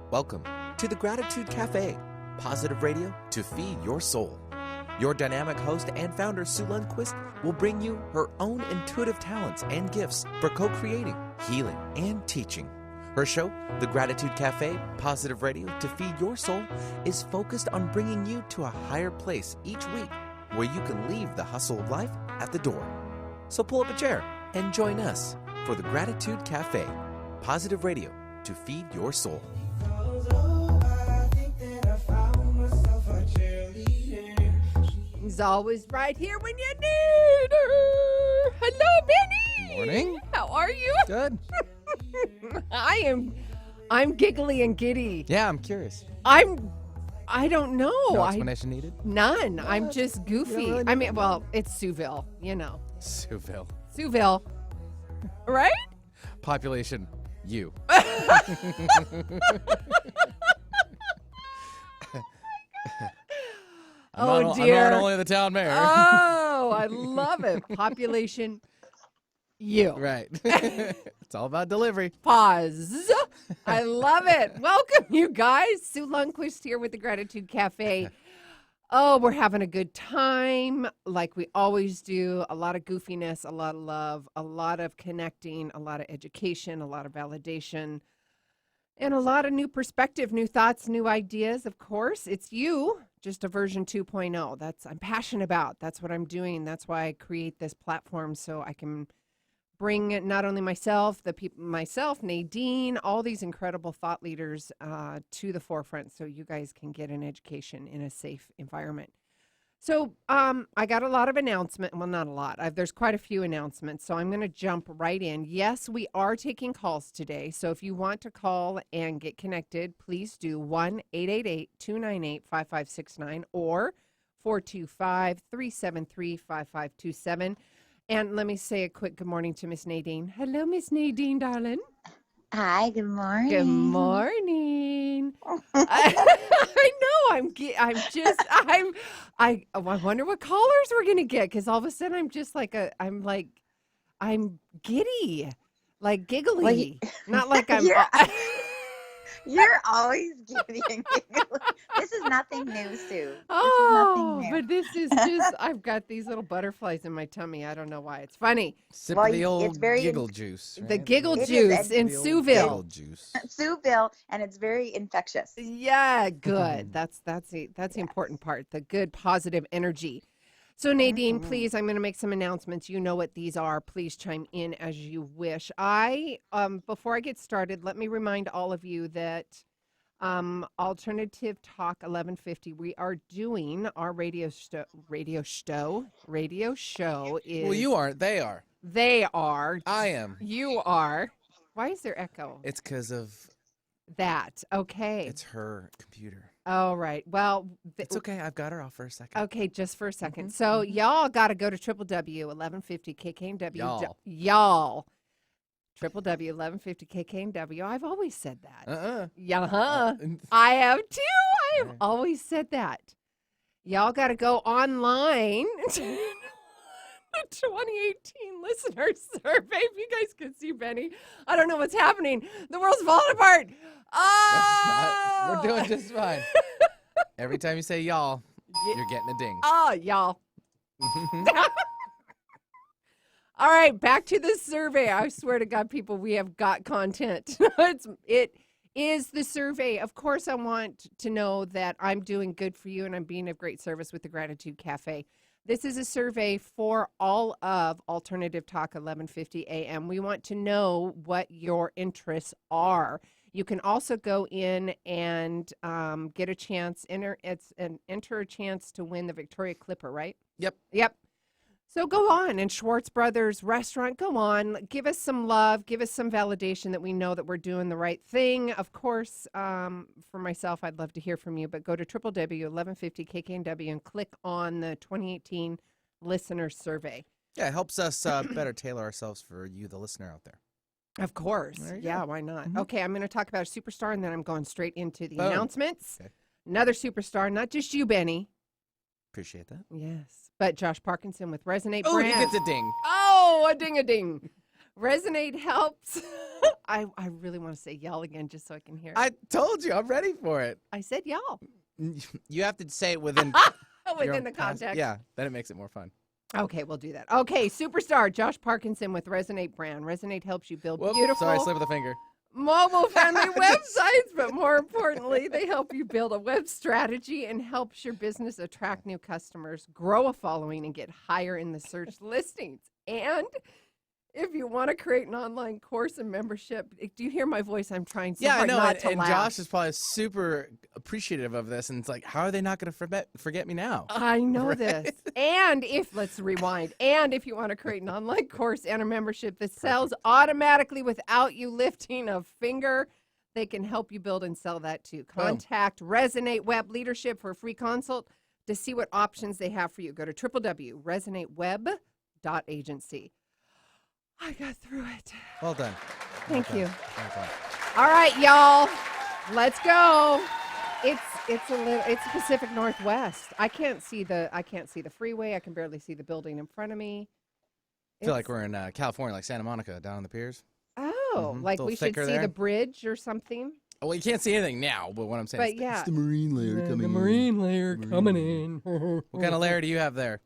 Welcome to the Gratitude Cafe, positive radio to feed your soul. Your dynamic host and founder, Sue Lundquist, will bring you her own intuitive talents and gifts for co-creating, healing, and teaching. Her show, The Gratitude Cafe, positive radio to feed your soul, is focused on bringing you to a higher place each week where you can leave the hustle of life at the door. So pull up a chair and join us for The Gratitude Cafe, positive radio to feed your soul. She's always right here when you need her. Hello, Benny. Morning. How are you? Good. I'm giggly and giddy. Yeah, I'm curious. I don't know. No explanation needed? None. I'm just goofy. really I mean, well, it's Sueville, you know. Sueville. Sueville. Right? Population, you. Oh, dear. I'm not only the town mayor. Oh, I love it. Population, you. Right. It's all about delivery. Pause. I love it. Welcome, you guys. Sue Lundquist here with the Gratitude Cafe. Oh, we're having a good time like we always do. A lot of goofiness, a lot of love, a lot of connecting, a lot of education, a lot of validation, and a lot of new perspective, new thoughts, new ideas. Of course, it's you, just a version 2.0. I'm passionate about. That's what I'm doing. That's why I create this platform, so I can bring not only myself, Nadine, all these incredible thought leaders to the forefront so you guys can get an education in a safe environment. So I got a lot of announcements. Well, not a lot. There's quite a few announcements, so I'm going to jump right in. Yes, we are taking calls today. So if you want to call and get connected, please do 1-888-298-5569 or 425-373-5527. And let me say a quick good morning to Miss Nadine. Hello, Miss Nadine, darling. Hi, good morning. Good morning. I know. I wonder what callers we're gonna get, because all of a sudden I'm just like I'm giddy, like giggly, not like I'm. You're always giddy and giggly. This is nothing new, Sue. But this is just, I've got these little butterflies in my tummy. I don't know why. It's funny. Sip of the old giggle juice. Right? The giggle juice in Sueville. Sueville, and it's very infectious. Yeah, good. That's the important part. The good, positive energy. So Nadine, please, I'm going to make some announcements. You know what these are. Please chime in as you wish. Before I get started, let me remind all of you that Alternative Talk 1150, we are doing our radio show is... Well, you aren't. They are. They are. I am. You are. Why is there echo? It's because of... that. Okay. It's her computer. All right. Well, it's okay. I've got her off for a second. Okay, just for a second. So y'all got to go to www.1150kknw. Y'all. www.1150kknw. I've always said that. I have too. I have always said that. Y'all got to go online to the 2018 listener survey. If you guys can see Benny, I don't know what's happening. The world's falling apart. Oh, we're doing just fine. Every time you say y'all, you're getting a ding. Oh, y'all. All right, back to the survey. I swear to God, people, we have got content. It is the survey. Of course, I want to know that I'm doing good for you and I'm being of great service with the Gratitude Cafe. This is a survey for all of Alternative Talk 1150 AM. We want to know what your interests are. You can also go in and get a chance, enter a chance to win the Victoria Clipper, right? Yep. So go on, and Schwartz Brothers Restaurant, go on. Give us some love. Give us some validation that we know that we're doing the right thing. Of course, for myself, I'd love to hear from you, but go to www.1150kknw and click on the 2018 listener survey. Yeah, it helps us better tailor ourselves for you, the listener out there. Of course. Yeah, why not? Okay, I'm going to talk about a superstar, and then I'm going straight into the announcements. Okay. Another superstar, not just you, Benny. Appreciate that. Yes. But Josh Parkinson with Resonate Oh, Brand. he gets a ding. Oh, a ding-a-ding. Resonate helps. I really want to say y'all again just so I can hear it. I told you, I'm ready for it. I said y'all. You have to say it within Within the context. Yeah, then it makes it more fun. Okay, we'll do that. Okay, superstar Josh Parkinson with Resonate brand. Resonate helps you build Whoop, beautiful, sorry, I slipped with a finger. mobile-friendly websites, but more importantly, they help you build a web strategy and helps your business attract new customers, grow a following, and get higher in the search listings. And if you want to create an online course and membership, do you hear my voice? I'm trying so hard not to and laugh. Josh is probably super appreciative of this, and it's like, how are they not going to forget me now? I know Right? this. And let's rewind. And if you want to create an online course and a membership that sells automatically without you lifting a finger, they can help you build and sell that too. Contact Resonate Web Leadership for a free consult to see what options they have for you. Go to www.resonateweb.agency. I got through it. Well done. Thank you. Well done. All right, y'all. Let's go. It's Pacific Northwest. I can't see the freeway. I can barely see the building in front of me. I feel like we're in California, like Santa Monica, down on the piers. Oh, like we should see there. the bridge or something. Well, you can't see anything now, but what I'm saying But is yeah, it's the marine layer coming in. The marine layer coming in. What kind of layer do you have there?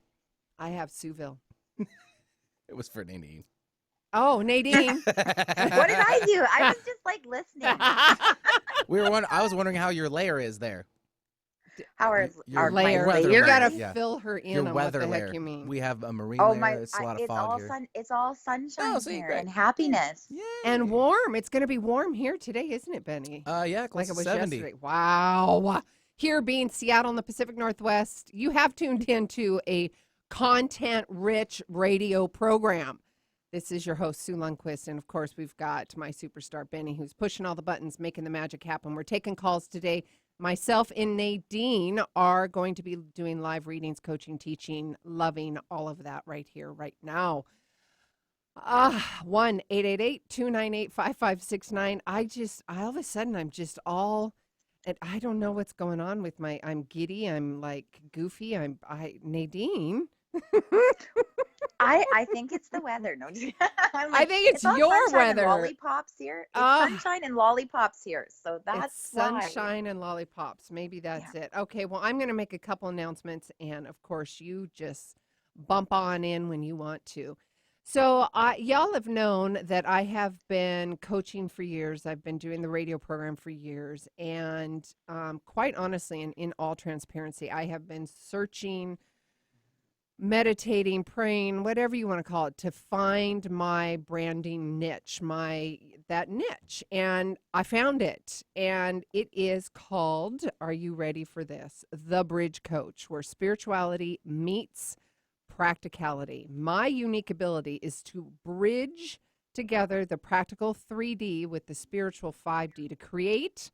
I have Souville. It was for Nadine. Oh, Nadine. What did I do? I was just like listening. I was wondering how your layer is there. Your layer. weather You layer, gotta yeah. fill her in Your on weather what the layer. heck you mean. We have a marine Oh layer. my! It's a lot of It's fog all here. It's all sunshine see, here great. and happiness. Yay. And warm. It's going to be warm here today, isn't it, Benny? Yeah, Like close it to was 70. yesterday. Wow. Here being Seattle in the Pacific Northwest, you have tuned into a content-rich radio program. This is your host, Sue Lundquist, and of course, we've got my superstar, Benny, who's pushing all the buttons, making the magic happen. We're taking calls today. Myself and Nadine are going to be doing live readings, coaching, teaching, loving all of that right here, right now. 1-888-298-5569. All of a sudden, I'm just all, and I don't know what's going on with I'm giddy. I'm like goofy. Nadine. I think it's the weather. No, I think it's all your sunshine weather. And lollipops here. It's sunshine and lollipops here, so that's it's sunshine and lollipops. Maybe that's it. Okay, well, I'm going to make a couple announcements, and of course, you just bump on in when you want to. So, y'all have known that I have been coaching for years. I've been doing the radio program for years, and quite honestly, and in all transparency, I have been searching, meditating, praying, whatever you want to call it, to find my branding niche, that niche. And I found it. And it is called, are you ready for this? The Bridge Coach, where spirituality meets practicality. My unique ability is to bridge together the practical 3D with the spiritual 5D to create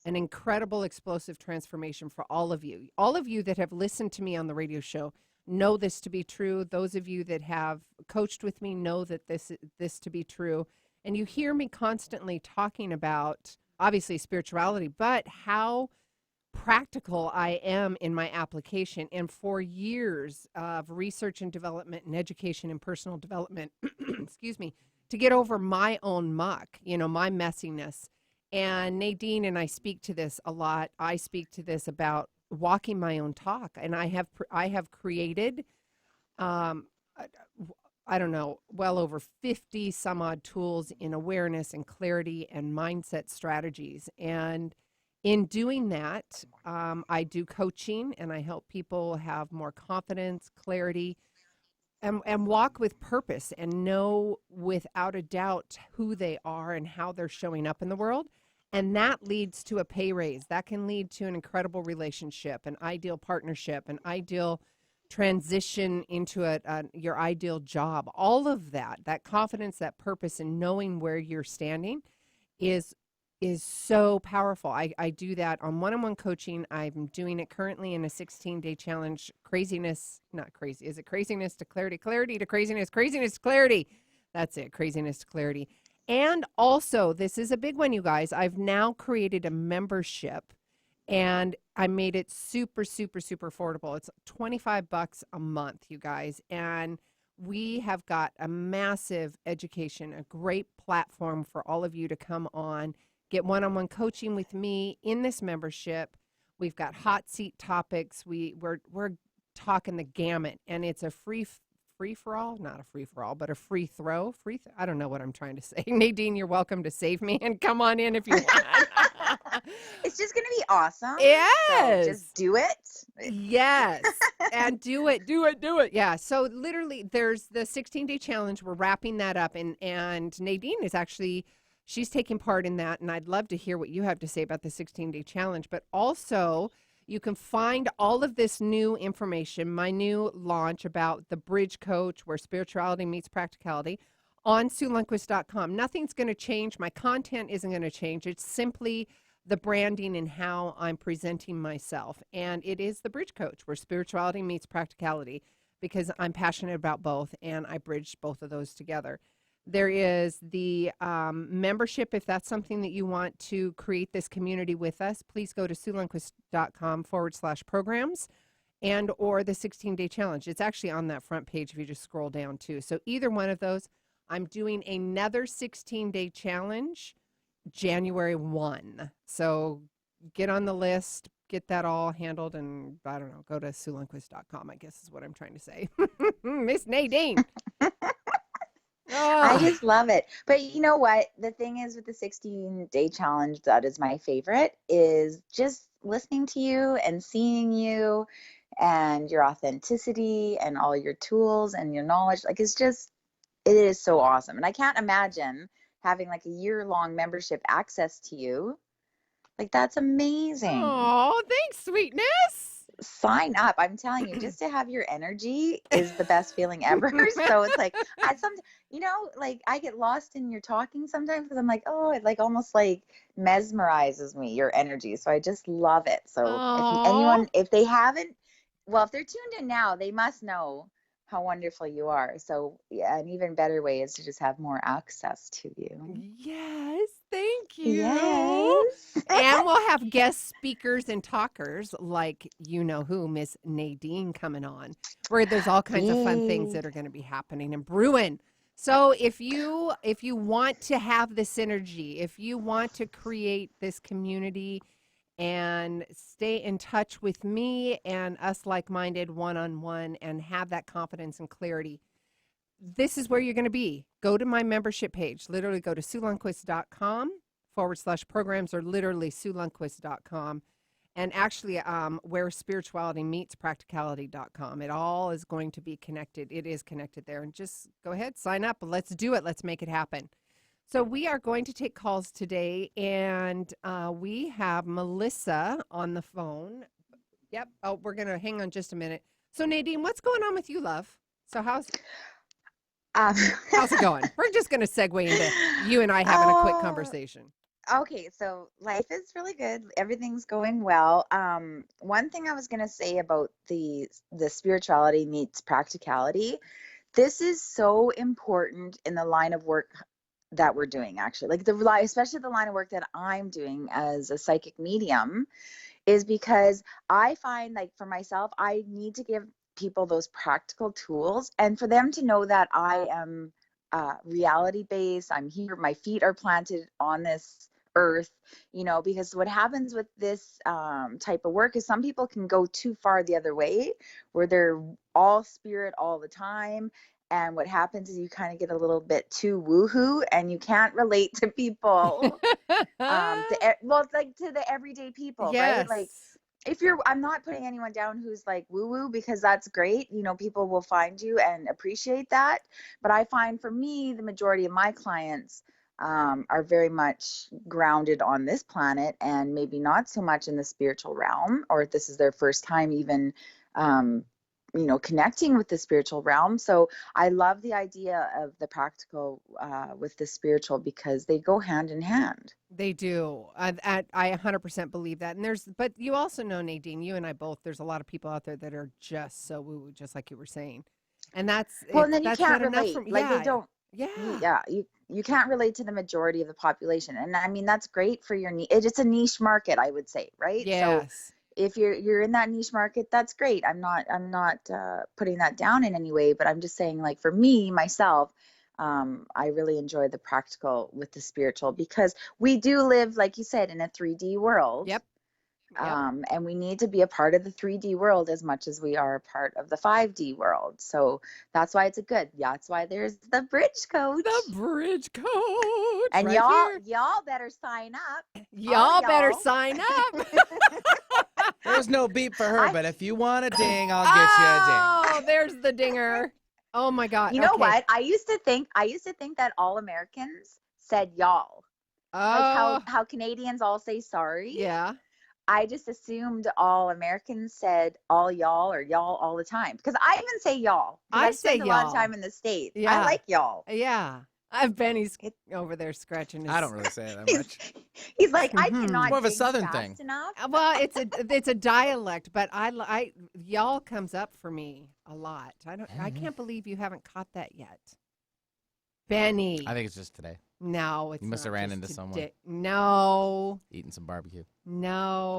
an incredible explosive transformation for all of you. All of you that have listened to me on the radio show know this to be true. Those of you that have coached with me know that this to be true. And you hear me constantly talking about, obviously, spirituality, but how practical I am in my application. And for years of research and development and education and personal development, excuse me, to get over my own muck, my messiness. And Nadine and I speak to this a lot. I speak to this about walking my own talk, and I have created I don't know, well over 50 some odd tools in awareness and clarity and mindset strategies. And in doing that, I do coaching, and I help people have more confidence, clarity, and walk with purpose and know without a doubt who they are and how they're showing up in the world. And that leads to a pay raise. That can lead to an incredible relationship, an ideal partnership, an ideal transition into your ideal job. All of that confidence, that purpose, and knowing where you're standing is so powerful. I do that on one-on-one coaching. I'm doing it currently in a 16-day challenge. Craziness, not crazy. Is it craziness to clarity? Clarity to craziness. Craziness to clarity. That's it. Craziness to clarity. And also, this is a big one, you guys. I've now created a membership, and I made it super, super, super affordable. It's $25 a month, you guys. And we have got a massive education, a great platform for all of you to come on, get one-on-one coaching with me in this membership. We've got hot seat topics. We're talking the gamut, and it's a free for all, not a free for all, but a free throw. I don't know what I'm trying to say. Nadine, you're welcome to save me and come on in if you want. It's just going to be awesome. Yes. So just do it. Yes. And do it. Yeah. So literally there's the 16-day challenge. We're wrapping that up. And Nadine is actually, she's taking part in that. And I'd love to hear what you have to say about the 16-day challenge. But also, you can find all of this new information, my new launch about the Bridge Coach, where spirituality meets practicality, on SueLundquist.com. Nothing's going to change. My content isn't going to change. It's simply the branding and how I'm presenting myself. And it is the Bridge Coach, where spirituality meets practicality, because I'm passionate about both, and I bridge both of those together. There is the membership. If that's something that you want to create this community with us, please go to SueLundquist.com/programs and or the 16-day challenge. It's actually on that front page if you just scroll down too. So either one of those. I'm doing another 16-day challenge January 1. So get on the list, get that all handled, and I don't know, go to SueLundquist.com, I guess is what I'm trying to say. Miss Nadine. I just love it. But you know what? The thing is with the 16-day challenge, that is my favorite, is just listening to you and seeing you and your authenticity and all your tools and your knowledge. Like, it is so awesome. And I can't imagine having like a year-long membership access to you. Like, that's amazing. Oh, thanks, sweetness. Sign up. I'm telling you, just to have your energy is the best feeling ever. So it's like, like I get lost in your talking sometimes because I'm like, oh, it like almost like mesmerizes me, your energy. So I just love it. So if they haven't, well, if they're tuned in now, they must know how wonderful you are. So yeah, an even better way is to just have more access to you. Yes, thank you. Yes. And we'll have guest speakers and talkers like you know who, Miss Nadine, coming on, where there's all kinds of fun things that are going to be happening and brewing. So if you want to have this synergy, if you want to create this community and stay in touch with me and us like-minded one-on-one and have that confidence and clarity, this is where you're going to be. Go to my membership page. Literally go to SueLundquist.com/programs, or literally SueLundquist.com. And actually where spirituality meets practicality.com. It all is going to be connected. It is connected there. And just go ahead, sign up. Let's do it. Let's make it happen. So we are going to take calls today, and we have Melissa on the phone. Yep. Oh, we're going to hang on just a minute. So Nadine, what's going on with you, love? So how's it going? We're just going to segue into you and I having a quick conversation. Okay, so life is really good. Everything's going well. One thing I was going to say about the spirituality meets practicality, this is so important in the line of work that we're doing, actually. Like especially the line of work that I'm doing as a psychic medium, is because I find, like, for myself, I need to give people those practical tools, and for them to know that I am reality based. I'm here. My feet are planted on this earth, because what happens with this type of work is some people can go too far the other way, where they're all spirit all the time. And what happens is you kind of get a little bit too woohoo, and you can't relate to people, to the everyday people, yes. Right? Like, I'm not putting anyone down who's like woo-woo, because that's great. People will find you and appreciate that. But I find, for me, the majority of my clients are very much grounded on this planet, and maybe not so much in the spiritual realm, or if this is their first time even connecting with the spiritual realm. So I love the idea of the practical with the spiritual, because they go hand in hand. They do. I 100% believe that. And but you also know, Nadine, you and I both, there's a lot of people out there that are just so woo-woo, just like you were saying. And that's, and then you can't relate. They don't. Yeah. You can't relate to the majority of the population. And I mean, that's great for your niche. It's a niche market, I would say, right? Yes. So if you're in that niche market, that's great. I'm not putting that down in any way, but I'm just saying, like, for me myself, I really enjoy the practical with the spiritual, because we do live, like you said, in a 3D world. Yep. And we need to be a part of the 3D world as much as we are a part of the 5D world. So that's why it's that's why there's the bridge coach. The bridge coach. And right y'all better sign up. Y'all better sign up. There's no beep for her, but if you want a ding, I'll get you a ding. Oh, there's the dinger. Oh my God. You know what? I used to think that all Americans said y'all. Like how Canadians all say sorry. Yeah. I just assumed all Americans said all y'all or y'all all the time, because I even say y'all. I say spent a lot of time in the States. Yeah. I like y'all. Yeah. Benny's over there scratching his. I don't really say it that much. He's like, I cannot. It's more of a ding Southern fast thing. Enough. Well, it's a dialect, but I y'all comes up for me a lot. I can't believe you haven't caught that yet, Benny. I think it's just today. No, it's You must have not ran just into today. someone. No. Eating some barbecue. No.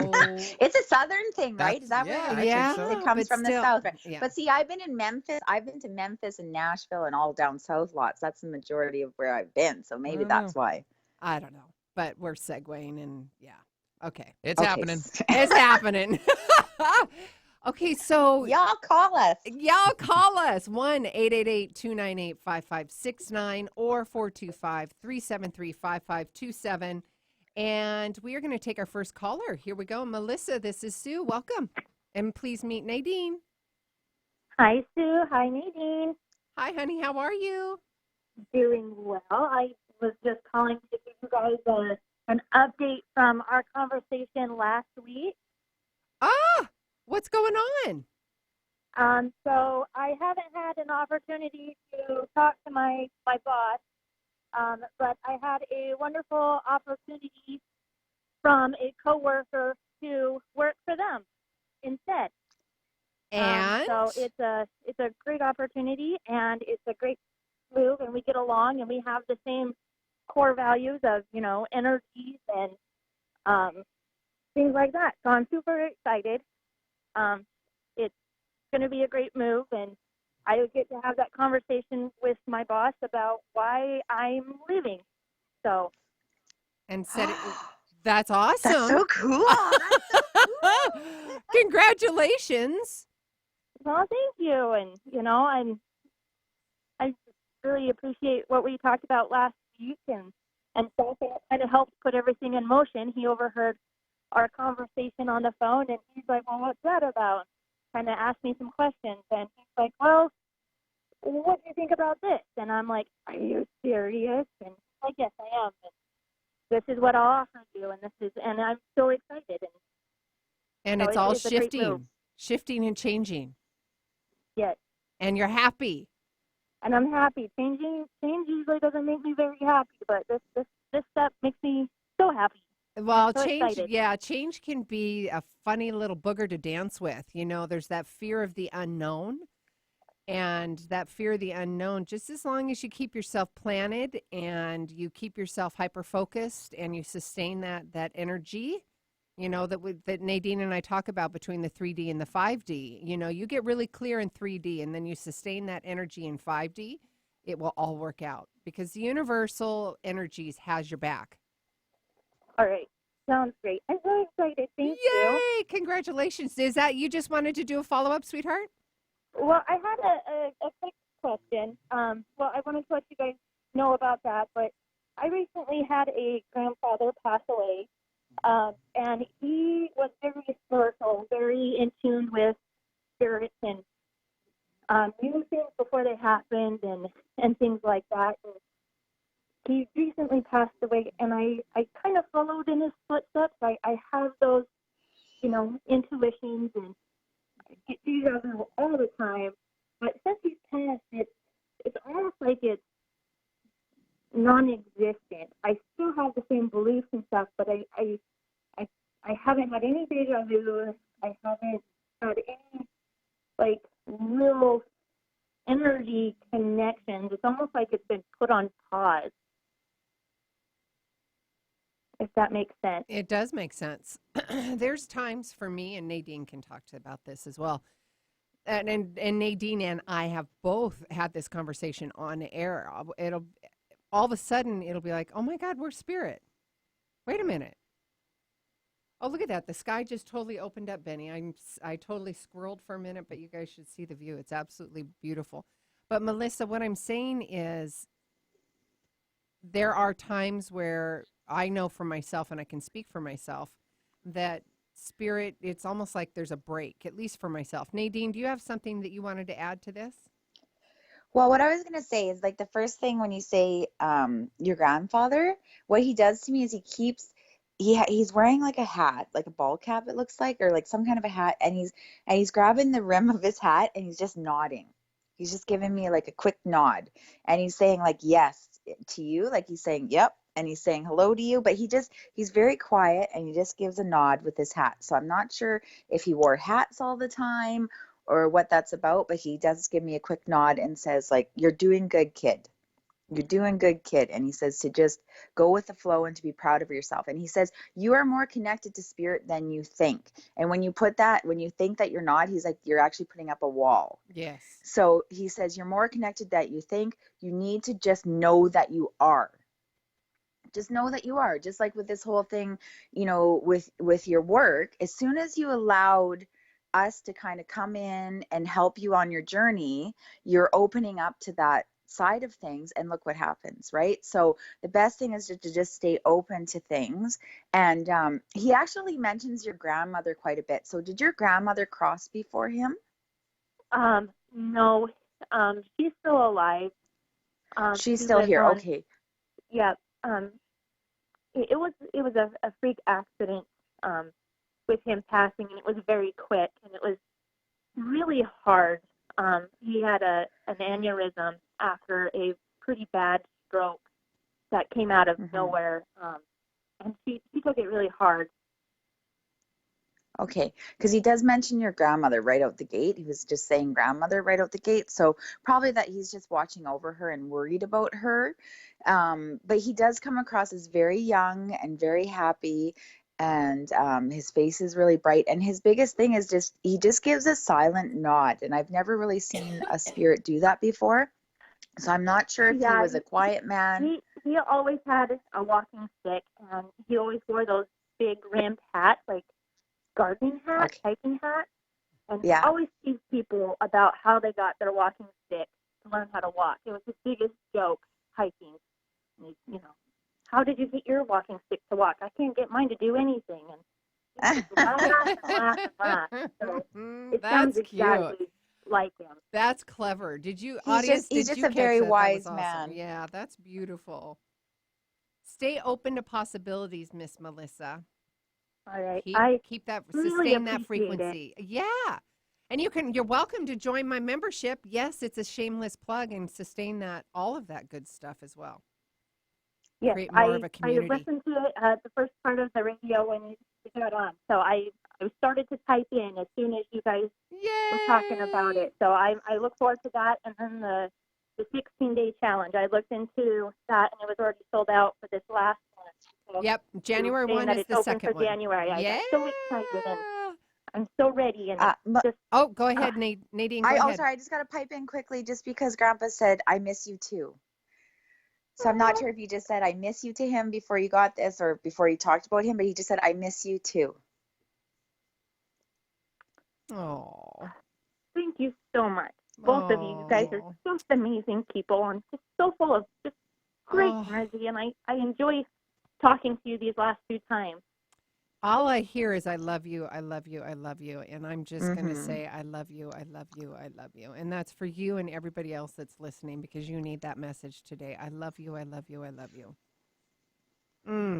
It's a Southern thing, right? Is that yeah, what I it is? think so. It comes from the South, right? Yeah. But see, I've been in Memphis. I've been to Memphis and Nashville and all down south lots. That's the majority of where I've been. So maybe that's why. I don't know. But we're segueing and yeah. Okay. It's happening. It's happening. Okay, so y'all call us. Y'all call us 1-888-298-5569 or 425-373-5527. And we are going to take our first caller. Here we go. Melissa, this is Sue. Welcome. And please meet Nadine. Hi, Sue. Hi, Nadine. Hi, honey. How are you? Doing well. I was just calling to give you guys an update from our conversation last week. What's going on? So I haven't had an opportunity to talk to my boss, but I had a wonderful opportunity from a coworker to work for them instead. And so it's a great opportunity, and it's a great move, and we get along, and we have the same core values of energies and things like that. So I'm super excited. It's going to be a great move, and I get to have that conversation with my boss about why I'm leaving. So, and said it. That's awesome. That's so cool. That's so cool. Congratulations. Well, thank you, and I really appreciate what we talked about last week, and so it kind of helped put everything in motion. He overheard our conversation on the phone, and he's like, well, what's that about? Kind of asked me some questions, and he's like, well, what do you think about this? And I'm like, are you serious? And he's like, yes, I am. And this is what I'll offer you, and I'm so excited. And so it's all a great move. shifting and changing. Yes. And you're happy. And I'm happy. Change usually doesn't make me very happy, but this step makes me so happy. Well, so change, excited. Change can be a funny little booger to dance with. There's that fear of the unknown, and that fear of the unknown, just as long as you keep yourself planted and you keep yourself hyper-focused and you sustain that energy, that Nadine and I talk about between the 3D and the 5D. You get really clear in 3D and then you sustain that energy in 5D, it will all work out because the universal energies has your back. All right. Sounds great. I'm so excited. Thank you. Yay! Congratulations. Is that you just wanted to do a follow-up, sweetheart? Well, I had a quick question. Well, I wanted to let you guys know about that, but I recently had a grandfather pass away, and he was very spiritual, very in tune with spirits and knew things before they happened and things like that. And he recently passed away, and I kind of followed in his footsteps. I have those, intuitions, and I get these out all the time. But since he's passed, it's almost like it's non-existent. I still have the same beliefs and stuff, but I haven't had any deja vu. I haven't had any, real energy connections. It's almost like it's been put on pause. if that makes sense. It does make sense. There's times for me, and Nadine can talk about this as well. And Nadine and I have both had this conversation on air. It'll all of a sudden it'll be like, oh my God, we're spirit. Wait a minute. Oh, look at that. The sky just totally opened up, Benny. I totally squirreled for a minute, but you guys should see the view. It's absolutely beautiful. But Melissa, what I'm saying is there are times where I know for myself, and I can speak for myself, that spirit, it's almost like there's a break, at least for myself. Nadine, do you have something that you wanted to add to this? Well, what I was going to say is like the first thing when you say your grandfather, what he does to me is he's wearing like a hat, like a ball cap it looks like, or like some kind of a hat, and he's grabbing the rim of his hat and he's just nodding. He's just giving me like a quick nod, and he's saying like yes to you, like he's saying yep, and he's saying hello to you, but he's very quiet and he just gives a nod with his hat. So I'm not sure if he wore hats all the time or what that's about, but he does give me a quick nod and says like, you're doing good, kid. You're doing good, kid. And he says to just go with the flow and to be proud of yourself. And he says, you are more connected to spirit than you think. And when you think that you're not, he's like, you're actually putting up a wall. Yes. So he says, you're more connected than you think. You need to just know that you are. Just know that you are. Just like with this whole thing, with your work, as soon as you allowed us to kind of come in and help you on your journey, you're opening up to that side of things, and look what happens, right? So the best thing is to just stay open to things. And he actually mentions your grandmother quite a bit. So did your grandmother cross before him? No, she's still alive. She's still here. Okay. Yeah. It was a freak accident with him passing, and it was very quick, and it was really hard. He had an aneurysm after a pretty bad stroke that came out of nowhere, and he took it really hard. Okay, because he does mention your grandmother right out the gate. He was just saying grandmother right out the gate. So probably that he's just watching over her and worried about her. But he does come across as very young and very happy. And his face is really bright. And his biggest thing is he just gives a silent nod. And I've never really seen a spirit do that before. So I'm not sure if he was a quiet man. He always had a walking stick, and he always wore those big rimmed hats, like gardening hat, hiking hat. And he always teased people about how they got their walking stick to learn how to walk. It was his biggest joke, hiking. And how did you get your walking stick to walk? I can't get mine to do anything. And laugh. So it sounds exactly cute. Like him. That's clever. He's just a very wise man. Yeah, that's beautiful. Stay open to possibilities, Miss Melissa. All right. Sustain that frequency. It. Yeah. And you're welcome to join my membership. Yes, it's a shameless plug, and sustain all of that good stuff as well. Yes, create more of a community. I listened to it, the first part of the radio when you got on. So I started to type in as soon as you guys were talking about it. So I look forward to that. And then the 16-day challenge, I looked into that, and it was already sold out for this last one. So yep, January 1 is the second one. January. I'm so excited, and I'm so ready. And go ahead, Nadine. Go ahead. Sorry, I just got to pipe in quickly just because Grandpa said, I miss you too. So I'm not sure if you just said, I miss you to him before you got this or before you talked about him, but he just said, I miss you too. Oh, thank you so much. Both of you. You guys are just amazing people and just so full of just great energy. And I enjoy talking to you these last 2 times. All I hear is I love you, I love you, I love you. And I'm just going to say I love you, I love you, I love you. And that's for you and everybody else that's listening, because you need that message today. I love you, I love you, I love you.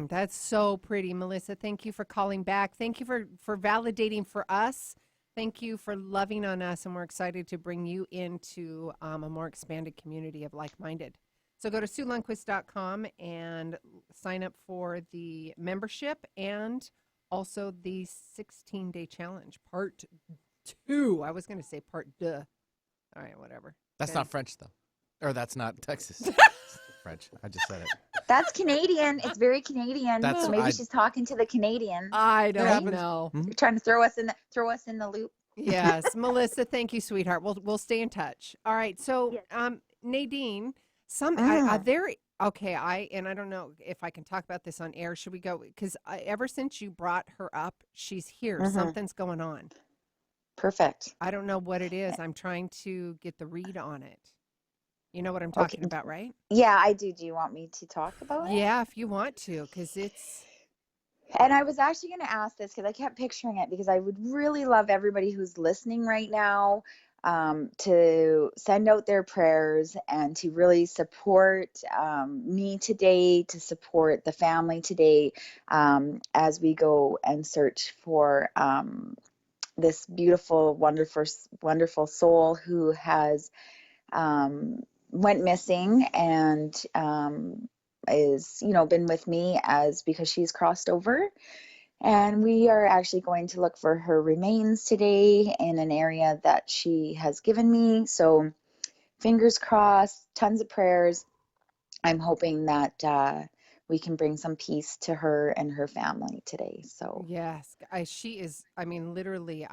That's so pretty, Melissa. Thank you for calling back. Thank you for validating for us. Thank you for loving on us. And we're excited to bring you into a more expanded community of like-minded. So go to SueLundquist.com and sign up for the membership and also the 16-day challenge, part 2. I was going to say part 2. All right, whatever. That's not French, though. Or that's not Texas. French. I just said it. That's Canadian. It's very Canadian. That's- So maybe I- she's talking to the Canadian. I don't happens. know. You're trying to throw us in the loop. Yes, Melissa, thank you, sweetheart. We'll stay in touch. All right. So, Yes. Nadine, I don't know if I can talk about this on air. Should we go? Because ever since you brought her up, she's here. Mhm. Something's going on. Perfect. I don't know what it is. I'm trying to get the read on it. You know what I'm talking about, right? Yeah, I do. Do you want me to talk about it? Yeah, if you want to, because it's. And I was actually going to ask this because I kept picturing it, because I would really love everybody who's listening right now to send out their prayers and to really support me today, to support the family today as we go and search for this beautiful, wonderful soul who has went missing and is, been with me because she's crossed over. And we are actually going to look for her remains today in an area that she has given me. So fingers crossed, tons of prayers. I'm hoping that we can bring some peace to her and her family today. So Yes, she is. I mean, literally,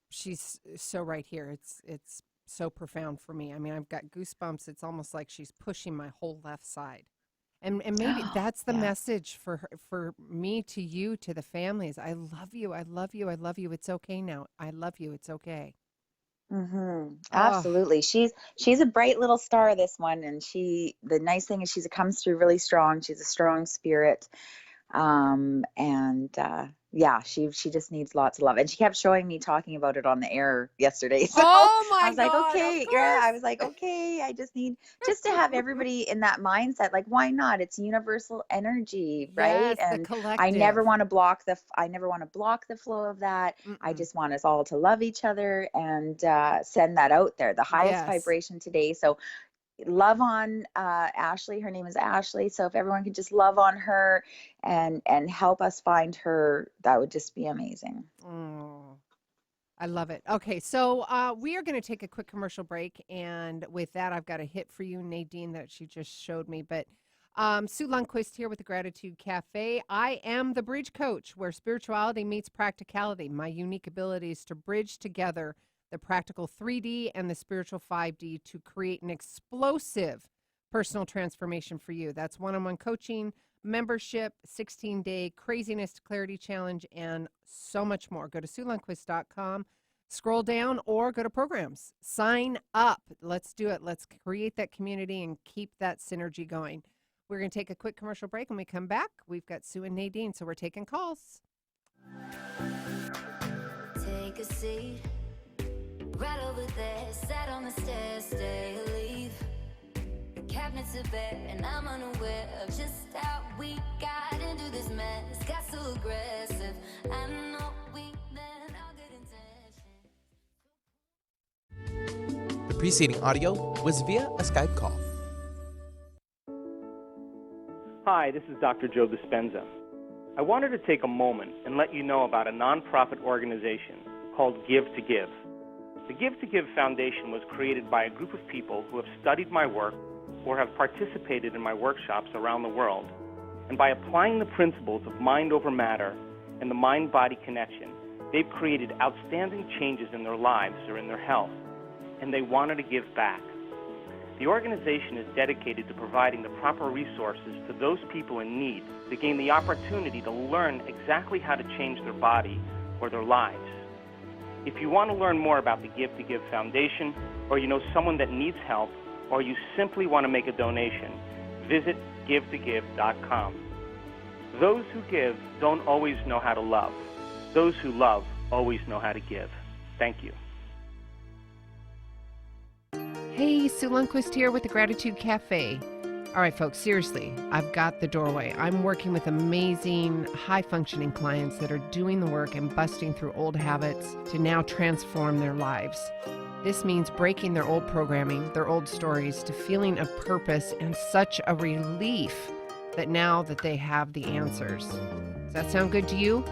she's so right here. It's so profound for me. I mean, I've got goosebumps. It's almost like she's pushing my whole left side. And maybe that's the Yeah. message for her, for me to you, to the families. I love you. I love you. I love you. It's okay now. I love you. It's okay. Absolutely. She's a bright little star, this one, and the nice thing is she comes through really strong. She's a strong spirit. Yeah, she just needs lots of love. And she kept showing me talking about it on the air yesterday. So Oh my I was like, God, of okay, yeah, I course. was like, okay, I just need to have everybody in that mindset. Like, why not? It's universal energy, right? Yes, the And collective. I never want to block the flow of that. I Mm-mm. just want us all to love each other and send that out there, the highest Yes. vibration today. So love on Ashley. Her name is Ashley. So if everyone could just love on her and help us find her, that would just be amazing. Oh, I love it. Okay, so we are going to take a quick commercial break, and with that, I've got a hit for you, Nadine, that she just showed me. But Sue Lundquist here with the Gratitude Cafe. I am the bridge coach, where spirituality meets practicality. My unique ability is to bridge together the practical 3D and the spiritual 5D to create an explosive personal transformation for you. That's one-on-one coaching, membership, 16-day craziness to clarity challenge, and so much more. Go to SueLundquist.com, scroll down, or go to programs. Sign up. Let's do it. Let's create that community and keep that synergy going. We're going to take a quick commercial break. When we come back, we've got Sue and Nadine, so we're taking calls. Take a seat. Right over there, sat on the stairs, stay or leave. The cabinets are bare, and I'm unaware of just how we got into this mess. Got so aggressive. I know we meant all good intentions. The preceding audio was via a Skype call. Hi, this is Dr. Joe Dispenza. I wanted to take a moment and let you know about a nonprofit organization called Give to Give. The Give to Give Foundation was created by a group of people who have studied my work or have participated in my workshops around the world. And by applying the principles of mind over matter and the mind-body connection, they've created outstanding changes in their lives or in their health, and they wanted to give back. The organization is dedicated to providing the proper resources to those people in need to gain the opportunity to learn exactly how to change their body or their lives. If you want to learn more about the Give to Give Foundation, or you know someone that needs help, or you simply want to make a donation, visit givetogive.com. Those who give don't always know how to love. Those who love always know how to give. Thank you. Hey, Sue Lundquist here with the Gratitude Cafe. All right, folks, seriously, I've got the doorway. I'm working with amazing, high-functioning clients that are doing the work and busting through old habits to now transform their lives. This means breaking their old programming, their old stories, to feeling a purpose and such a relief that now that they have the answers. Does that sound good to you?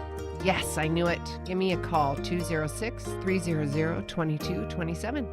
Yes, I knew it. Give me a call, 206-300-2227.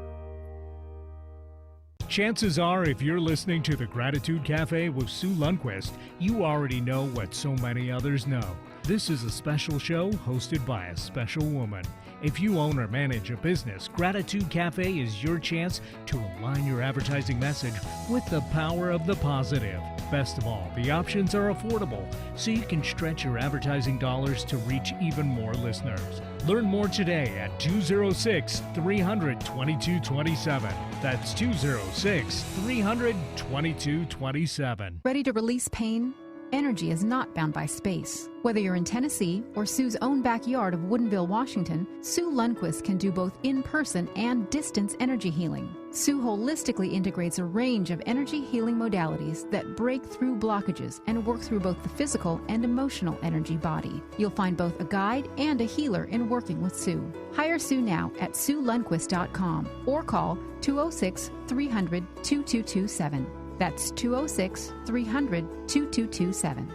Chances are, if you're listening to the Gratitude Cafe with Sue Lundquist, you already know what so many others know. This is a special show hosted by a special woman. If you own or manage a business, Gratitude Cafe is your chance to align your advertising message with the power of the positive. Best of all, the options are affordable, so you can stretch your advertising dollars to reach even more listeners. Learn more today at 206-300-2227. That's 206-300-2227. Ready to release pain? Energy is not bound by space. Whether you're in Tennessee or Sue's own backyard of Woodinville, Washington, Sue Lundquist can do both in-person and distance energy healing. Sue holistically integrates a range of energy healing modalities that break through blockages and work through both the physical and emotional energy body. You'll find both a guide and a healer in working with Sue. Hire Sue now at SueLundquist.com or call 206-300-2227. That's 206-300-2227.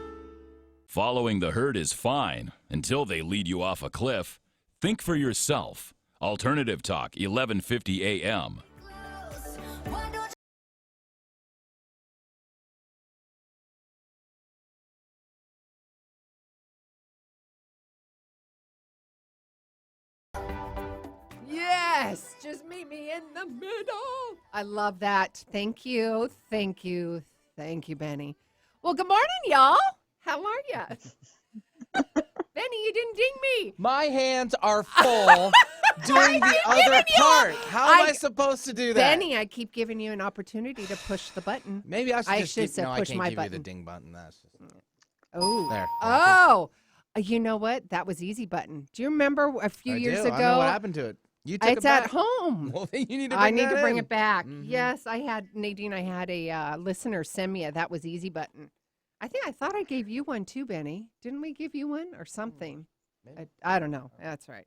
Following the herd is fine until they lead you off a cliff. Think for yourself. Alternative Talk, 1150 a.m. Yes, just meet me in the middle. I love that. Thank you. Thank you. Thank you, Benny. Well, good morning, y'all. How are you? Benny, you didn't ding me. My hands are full doing the other part. How am I supposed to do that? Benny, I keep giving you an opportunity to push the button. Maybe I should just say no, push I can't my give button. you the ding button. That's just... Oh. There. Oh. You know what? That was easy button. Do you remember a few years ago? I know what happened to it. You took it's it back. at home. Well, then you need to I bring need to that bring in. it back. Mhm. Yes, I had, Nadine, I had a listener send me a that was easy button. I thought I gave you one too, Benny. Didn't we give you one or something? I don't know. That's right.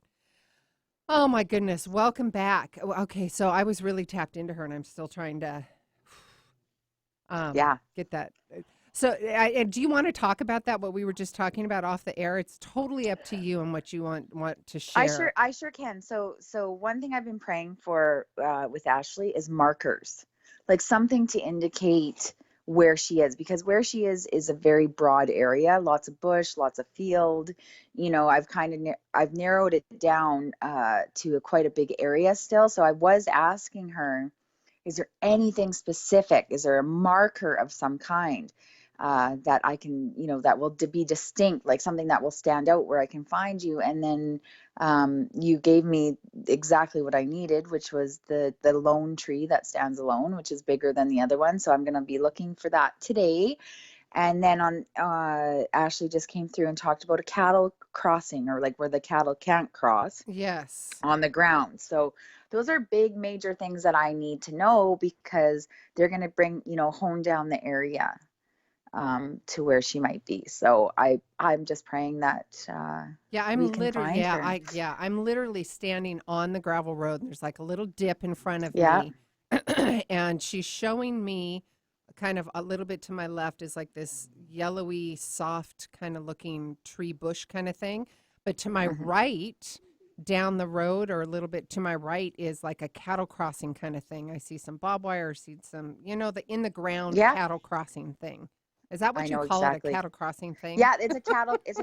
Oh, my goodness. Welcome back. Okay, so I was really tapped into her, and I'm still trying to get that. So do you want to talk about that, what we were just talking about off the air? It's totally up to you and what you want to share. I sure can. So one thing I've been praying for with Ashley is markers, like something to indicate where she is, because where she is a very broad area, lots of bush, lots of field. You know, I've I've narrowed it down to quite a big area still. So I was asking her, is there anything specific? Is there a marker of some kind that I can, that will be distinct, like something that will stand out where I can find you? And then you gave me exactly what I needed, which was the lone tree that stands alone, which is bigger than the other one. So I'm going to be looking for that today. And then Ashley just came through and talked about a cattle crossing, or like where the cattle can't cross. Yes. On the ground. So those are big, major things that I need to know, because they're going to bring, hone down the area to where she might be. So I'm just praying that I'm literally standing on the gravel road, and there's like a little dip in front of me. And she's showing me kind of a little bit to my left is like this yellowy, soft kind of looking tree bush kind of thing. But to my right, down the road, or a little bit to my right, is like a cattle crossing kind of thing. I see some barbed wire, see some, the in the ground cattle crossing thing. Is that what you call it, a cattle crossing thing? Yeah, it's a cattle. It's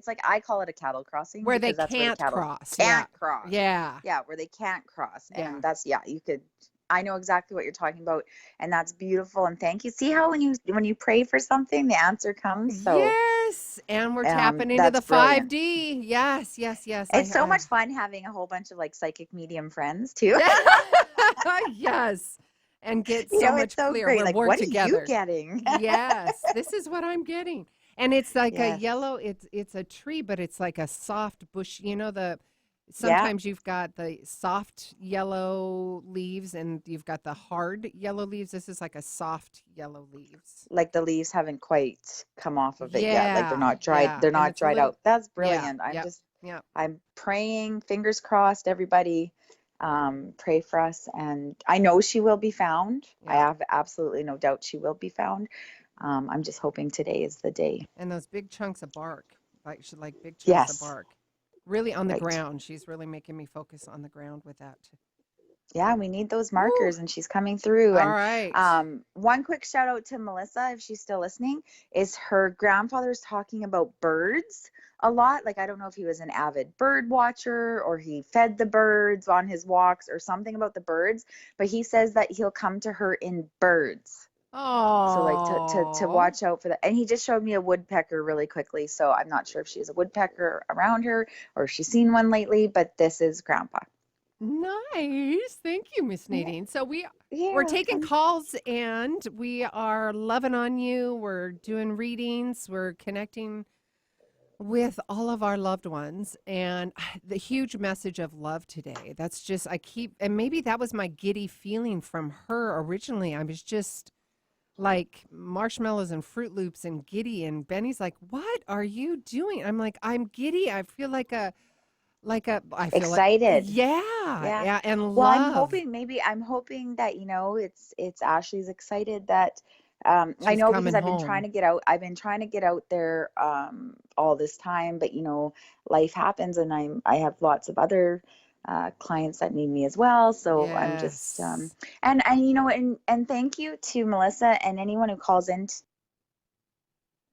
like I call it a cattle crossing, where they can't cross. Cross. Yeah. Yeah, where they can't cross, and that's you could. I know exactly what you're talking about, and that's beautiful. And thank you. See how when you pray for something, the answer comes. So yes, and we're tapping into the 5D. Yes. It's so much fun having a whole bunch of like psychic medium friends too. Yes. And get so much clearer. Great. We're like, more what together. Are you getting? Yes, this is what I'm getting. And it's like a yellow, it's a tree, but it's like a soft bush. Sometimes you've got the soft yellow leaves and you've got the hard yellow leaves. This is like a soft yellow leaves. Like the leaves haven't quite come off of it yet. Like they're not dried. Yeah. They're not dried out. That's brilliant. I'm praying, fingers crossed, everybody. Pray for us, and I know she will be found. I have absolutely no doubt she will be found. I'm just hoping today is the day. And those big chunks of bark, like big chunks of bark, really on the ground. She's really making me focus on the ground with that. Yeah, we need those Woo. markers, and she's coming through. All And right. one quick shout out to Melissa, if she's still listening, is her grandfather's talking about birds a lot. Like, I don't know if he was an avid bird watcher or he fed the birds on his walks or something about the birds, but he says that he'll come to her in birds. So like to Oh, watch out for that. And he just showed me a woodpecker really quickly. So I'm not sure if she has a woodpecker around her or if she's seen one lately, but this is Grandpa. nice. Thank you, Miss Yeah, Nadine. So we're you're taking welcome. calls and we are loving on you. We're doing readings. We're connecting with all of our loved ones and the huge message of love today. That's just and maybe that was my giddy feeling from her originally. I was just like marshmallows and Fruit Loops and giddy, and Benny's like, "What are you doing?" I'm like, "I'm giddy. I feel I feel like Excited. yeah, Yeah. yeah, and Well, love. I'm hoping that, it's Ashley's excited that I She's know because coming I've been trying home. to get out. I've been trying to get out there all this time, but life happens and I have lots of other clients that need me as well. So I'm just Yes. and thank you to Melissa and anyone who calls in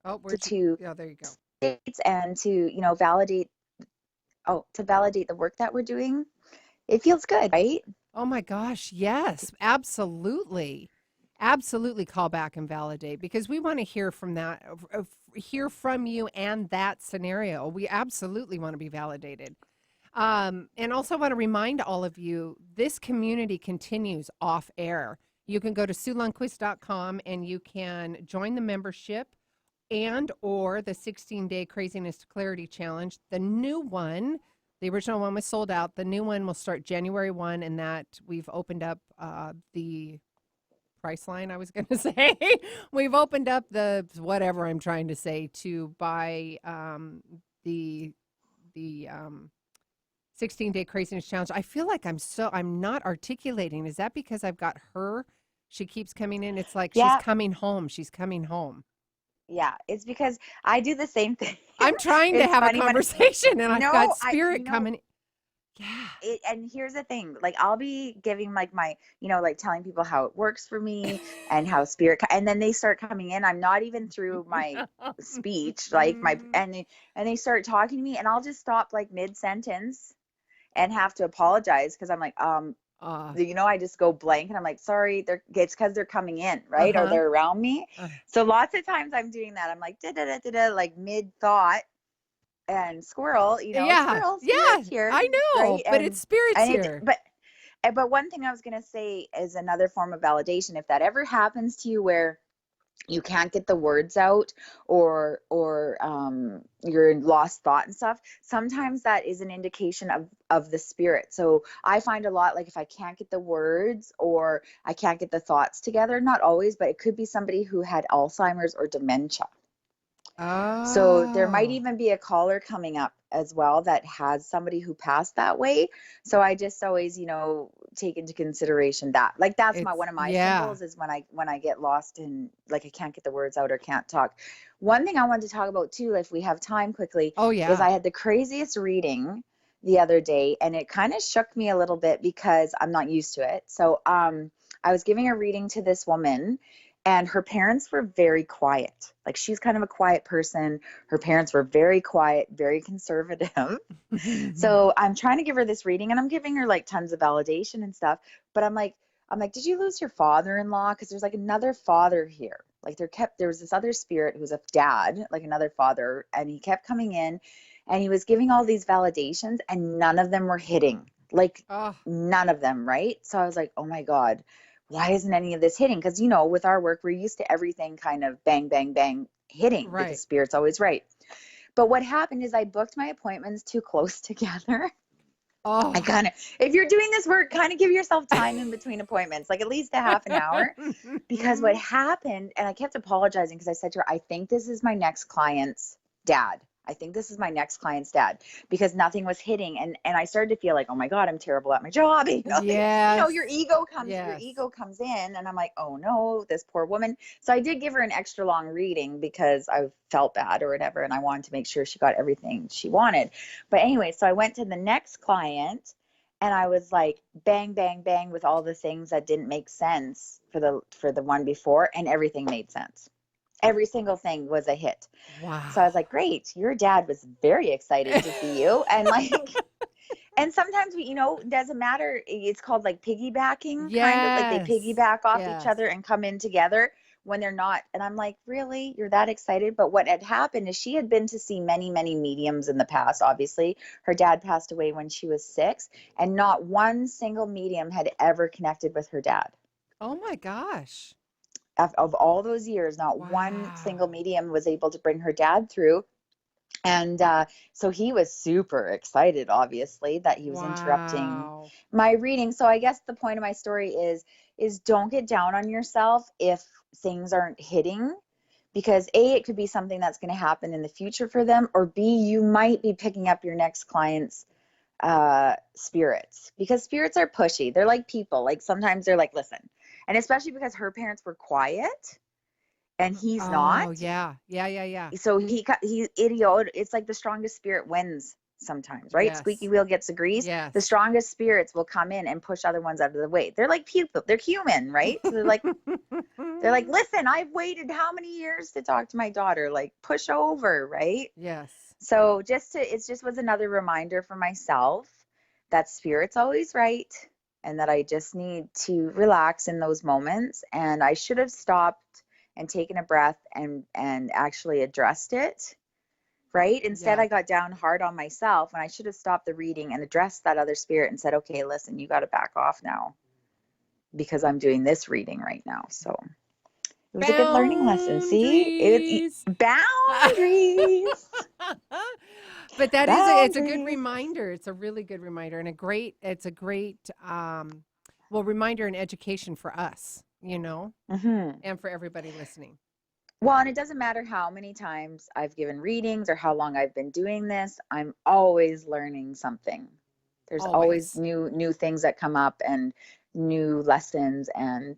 Oh, where'd you? to Yeah, there you go. states and to, validate the work that we're doing. It feels good, right? Oh my gosh, yes, absolutely. Absolutely call back and validate because we want to hear from hear from you and that scenario. We absolutely want to be validated. And also want to remind all of you, this community continues off air. You can go to SueLundquist.com and you can join the membership and or the 16-day Craziness to Clarity Challenge. The new one, the original one was sold out. The new one will start January 1, and that we've opened up the price line, I was going to say. We've opened up the whatever I'm trying to say to buy the 16-day Craziness Challenge. I feel like I'm not articulating. Is that because I've got her? She keeps coming in. It's like she's Yeah, coming home. She's coming home. yeah. It's because I do the same thing. I'm trying to It's have a funny when conversation and I've got no, spirit coming. Yeah. and here's the thing, like I'll be giving like my, like telling people how it works for me and how and then they start coming in. I'm not even through my speech, like and they start talking to me and I'll just stop like mid sentence and have to apologize because I'm like, I just go blank and I'm like, sorry, it's because they're coming in, right? Or Uh-huh. they're around me. So lots of times I'm doing that. I'm like, da da da da da, like mid thought and squirrel, Yeah. squirrel Yeah. spirits here, I right? know, but it's spirits And it, here. but one thing I was gonna say is another form of validation. If that ever happens to you where you can't get the words out or you're in lost thought and stuff, sometimes that is an indication of the spirit. So I find a lot, like if I can't get the words or I can't get the thoughts together, not always, but it could be somebody who had Alzheimer's or dementia. So there might Oh. even be a caller coming up as well that has somebody who passed that way. So I just always, take into consideration that. Like that's one of my Yeah. symbols is when I get lost in, like I can't get the words out or can't talk. One thing I wanted to talk about too, if we have time quickly, Oh is yeah. I had the craziest reading the other day and it kind of shook me a little bit because I'm not used to it. So I was giving a reading to this woman and her parents were very quiet. Like she's kind of a quiet person. Her parents were very quiet, very conservative. So I'm trying to give her this reading and I'm giving her like tons of validation and stuff. But I'm like, did you lose your father-in-law? Because there's like another father here. Like there was this other spirit who's a dad, like another father, and he kept coming in and he was giving all these validations and none of them were hitting. Like Oh, none of them, right? So I was like, oh my God, why isn't any of this hitting? Because, with our work, we're used to everything kind of bang, bang, bang hitting because right. spirit's always right. But what happened is I booked my appointments too close together. Oh. If you're doing this work, kind of give yourself time in between appointments, like at least a half an hour. Because what happened, and I kept apologizing because I said to her, I think this is my next client's dad. I think this is my next client's dad because nothing was hitting. And I started to feel like, oh my God, I'm terrible at my job. Yes. Your Yes. ego comes in and I'm like, oh no, this poor woman. So I did give her an extra long reading because I felt bad or whatever. And I wanted to make sure she got everything she wanted. But anyway, so I went to the next client And I was like, bang, bang, bang with all the things that didn't make sense for the one before, and everything made sense. Every single thing was a hit. Wow. So I was like, great, your dad was very excited to see you. And like, and sometimes it doesn't matter. It's called like piggybacking, kind of like they piggyback off each other and come in together when they're not. And I'm like, really? You're that excited? But what had happened is she had been to see many, many mediums in the past. Obviously, her dad passed away when she was 6, and not one single medium had ever connected with her dad. Oh my gosh. Of all those years, not one single medium was able to bring her dad through. And so he was super excited, obviously, that he was interrupting my reading. So I guess the point of my story is don't get down on yourself if things aren't hitting, because A, it could be something that's going to happen in the future for them, or B, you might be picking up your next client's spirits, because spirits are pushy. They're like people. Like sometimes they're like, listen, and especially because her parents were quiet and he's not. Oh, yeah. So he idiot. It's like the strongest spirit wins sometimes, right? Yes. Squeaky wheel gets the grease. Yes. The strongest spirits will come in and push other ones out of the way. They're like people. They're human, right? So they're like, listen, I've waited how many years to talk to my daughter? Like, push over, right? Yes. So it just was another reminder for myself that spirit's always right, and that I just need to relax in those moments. And I should have stopped and taken a breath and actually addressed it, right? Instead, I got down hard on myself, and I should have stopped the reading and addressed that other spirit and said, okay, listen, you got to back off now because I'm doing this reading right now. So it was a good learning lesson. See, it's boundaries. But that it's a good reminder. It's a really good reminder, and it's a great reminder and education for us, and for everybody listening. Well, and it doesn't matter how many times I've given readings or how long I've been doing this, I'm always learning something. There's always new things that come up and new lessons, and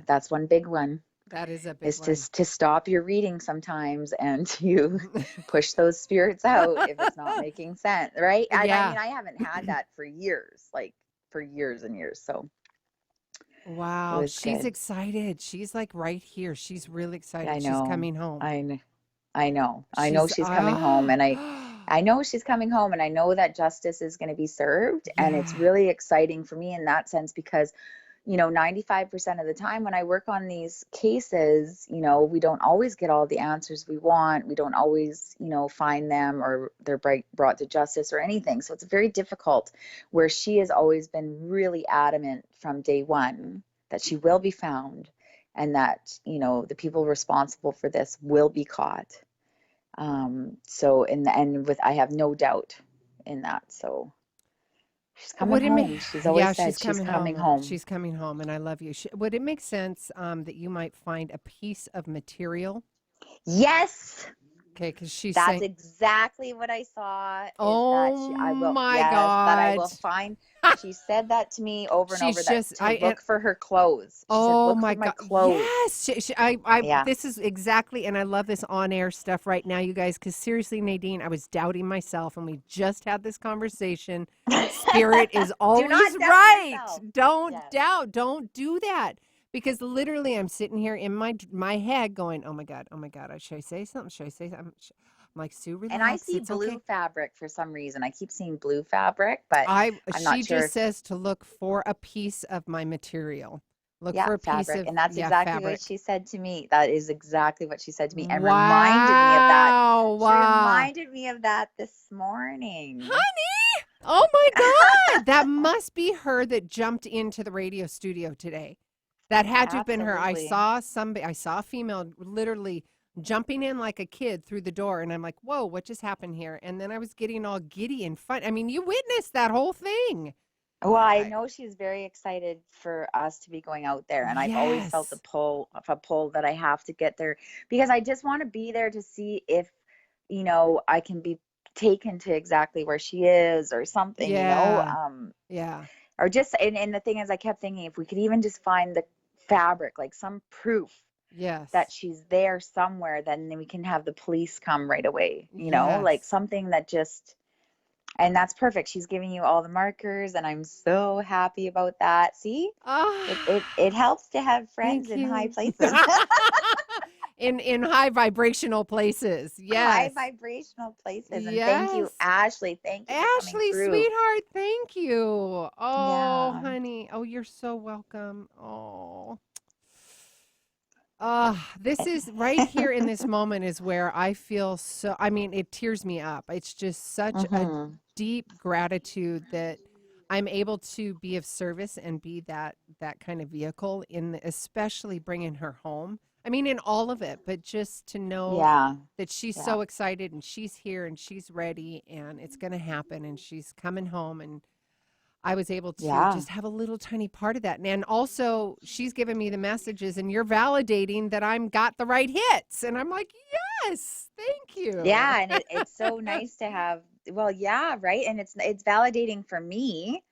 that's one big one. That is a big is one. to stop your reading sometimes and to push those spirits out if it's not making sense, right? Yeah. I mean, I haven't had that for years, like for years and years. So wow, she's excited. She's like right here. She's really excited. I know. She's coming home. I know she's coming home, and I know she's coming home, and I know that justice is going to be served. And it's really exciting for me in that sense, because 95% of the time when I work on these cases, we don't always get all the answers we want. We don't always, find them, or they're brought to justice or anything. So it's very difficult, where she has always been really adamant from day one that she will be found, and that, the people responsible for this will be caught. So in the end, I have no doubt in that. So she's coming home. She's always said she's coming home. She's coming home, and I love you. Would it make sense that you might find a piece of material? Yes. Okay, because that's exactly what I saw. My God. That I will find. She said that to me over and over. To look for her clothes. She said, look for my clothes. Yes. This is exactly, and I love this on-air stuff right now, you guys, because seriously, Nadine, I was doubting myself, and we just had this conversation. Spirit is always right. Don't doubt. Don't do that. Because literally, I'm sitting here in my head going, "Oh my God! Should I say something? Should I say something?" I'm like, Sue, relax. And I see blue fabric for some reason. I keep seeing blue fabric, but I'm not sure. She just says to look for a piece of my material. Look for a fabric, piece of and that's exactly fabric. what she said to me. That is exactly what she said to me, and wow. reminded me of that. Wow. She reminded me of that this morning, honey. Oh my God! That must be her that jumped into the radio studio today. That had to have been her. I saw a female literally jumping in like a kid through the door, and I'm like, whoa, what just happened here? And then I was getting all giddy and fun. I mean, you witnessed that whole thing. Well, I know she's very excited for us to be going out there, and I've always felt a pull that I have to get there, because I just want to be there to see if, I can be taken to exactly where she is or something, or just, and the thing is, I kept thinking, if we could even just find the fabric, like some proof that she's there somewhere, then we can have the police come right away, like something that just, And that's perfect. She's giving you all the markers, and I'm so happy about that. See, it helps to have friends Thank in high you. places. in high vibrational places. High Yes. vibrational places. And thank you, Yes. Ashley. Thank you for coming Ashley, through. sweetheart, thank you. Oh, Yeah. honey. Oh, you're so welcome. Oh. This is right here in this moment is where I feel so, I mean, it tears me up. It's just such a Mm-hmm. deep gratitude that I'm able to be of service and be that kind of vehicle especially bringing her home. I mean, in all of it, but just to know Yeah. that she's Yeah. so excited and she's here and she's ready and it's going to happen and she's coming home, and I was able to Yeah. just have a little tiny part of that. And also she's giving me the messages and you're validating that I'm got the right hits. And I'm like, yes, thank you. Yeah. And it's so nice to have, well, yeah, right. And it's validating for me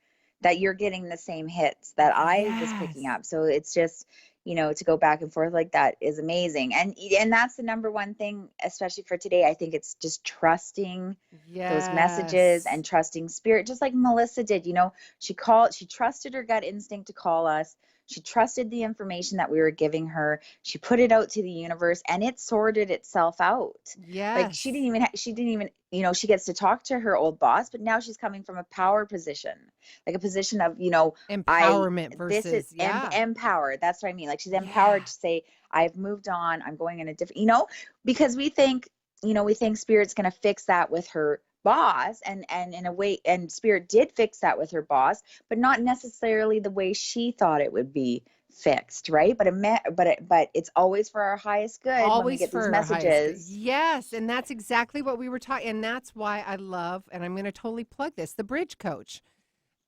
that you're getting the same hits that I was picking Yes. up. So it's just, to go back and forth like that is amazing. And that's the number one thing, especially for today. I think it's just trusting those messages and trusting spirit, just like Melissa did. She trusted her gut instinct to call us. She trusted the information that we were giving her. She put it out to the universe, and it sorted itself out. Yes. Like she didn't even, she gets to talk to her old boss, but now she's coming from a power position, like a position of, empowerment versus, this is yeah. empowered. That's what I mean. Like she's empowered to say, I've moved on. I'm going in a different, because we think spirit's going to fix that with her boss, and in a way, and spirit did fix that with her boss, but not necessarily the way she thought it would be fixed, right? But it's always for our highest good when we get these messages. Yes, and that's exactly what we were talking, and that's why I love, and I'm going to totally plug this, the Bridge Coach.